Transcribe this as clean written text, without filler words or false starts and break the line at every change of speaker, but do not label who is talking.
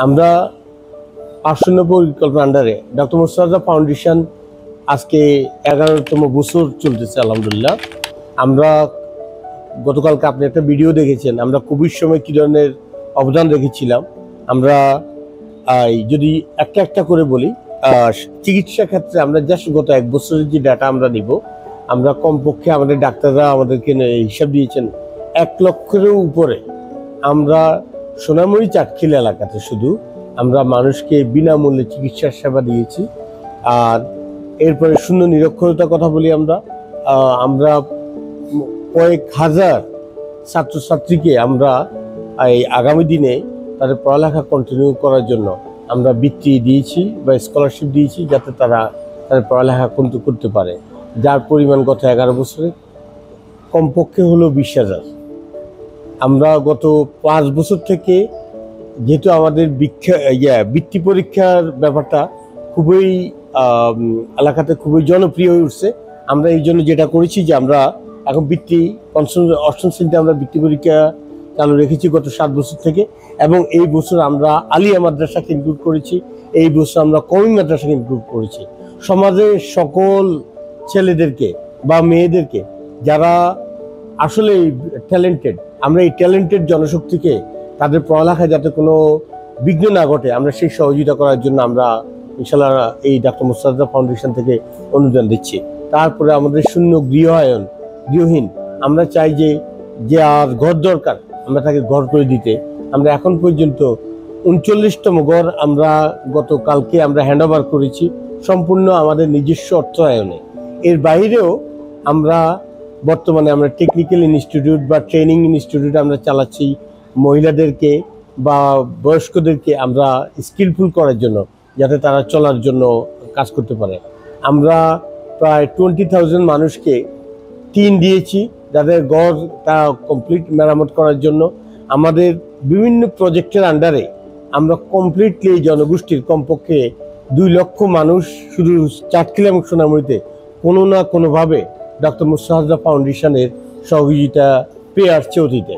আমরা 590 পরিকল্পনা আন্ডারে ডক্টর মুস্তাফা ফাউন্ডেশন আজকে 11তম বছর চলতেছে আলহামদুলিল্লাহ। আমরা গতকালকে আপনি একটা ভিডিও দেখেছেন, আমরা কোভিড সময় কী ধরনের অবদান রেখেছিলাম। আমরা যদি একটা একটা করে বলি, চিকিৎসা ক্ষেত্রে আমরা জাস্ট গত 1 বছরের যে ডাটা আমরা নিব, আমরা কমপক্ষে আমাদের ডাক্তাররা আমাদেরকে হিসাব দিয়েছেন 1 লক্ষেরও উপরে আমরা সোনামুড়ি চাটখিল এলাকাতে শুধু আমরা মানুষকে বিনামূল্যে চিকিৎসার সেবা দিয়েছি। আর এরপরে শূন্য নিরক্ষরতার কথা বলি, আমরা কয়েক হাজার ছাত্রছাত্রীকে আমরা এই আগামী দিনে তাদের পড়ালেখা কন্টিনিউ করার জন্য আমরা বৃত্তি দিয়েছি বা স্কলারশিপ দিয়েছি, যাতে তারা তাদের পড়ালেখা করতে পারে, যার পরিমাণ গত 11 বছরে কমপক্ষে হলো 20,000। আমরা গত 5 বছর থেকে, যেহেতু আমাদের বৃত্তি পরীক্ষার ব্যাপারটা খুবই এলাকাতে খুবই জনপ্রিয় হয়ে উঠছে, আমরা এই জন্য যেটা করেছি যে আমরা এখন অষ্টম শ্রেণীতে আমরা বৃত্তি পরীক্ষা চালু রেখেছি গত 7 বছর থেকে। এবং এই বছর আমরা আলিয়া মাদ্রাসাকে ইনক্লুড করেছি, এই বছর আমরা কওমি মাদ্রাসাকে ইনক্লুড করেছি। সমাজের সকল ছেলেদেরকে বা মেয়েদেরকে যারা আসলে ট্যালেন্টেড, আমরা এই ট্যালেন্টেড জনশক্তিকে তাদের পড়ালেখায় যাতে কোনো বিঘ্ন না ঘটে, আমরা সেই সহযোগিতা করার জন্য আমরা ইনশাল্লাহ এই ডক্টর মুস্তাফা ফাউন্ডেশন থেকে অনুদান দিচ্ছি। তারপরে আমাদের শূন্য গৃহহীন, আমরা চাই যে আর ঘর দরকার আমরা তাকে ঘর করে দিতে। আমরা এখন পর্যন্ত 39তম ঘর আমরা গতকালকে আমরা হ্যান্ড ওভার করেছি, সম্পূর্ণ আমাদের নিজস্ব অর্থায়নে। এর বাইরেও আমরা বর্তমানে আমরা টেকনিক্যাল ইনস্টিটিউট বা ট্রেনিং ইনস্টিটিউট আমরা চালাচ্ছি, মহিলাদেরকে বা বয়স্কদেরকে আমরা স্কিলফুল করার জন্য, যাতে তারা চলার জন্য কাজ করতে পারে। আমরা প্রায় 20,000 মানুষকে টিন দিয়েছি, যাদের ঘরটা কমপ্লিট মেরামত করার জন্য। আমাদের বিভিন্ন প্রজেক্টের আন্ডারে আমরা কমপ্লিটলি জনগোষ্ঠীর কমপক্ষে 2 লক্ষ মানুষ শুধু চাটখিল এবং সোনামুড়িতে কোনো না কোনোভাবে ডক্টর মুস্তাফা ফাউন্ডেশনের সহযোগিতা পেয়ে আসছে অতীতে।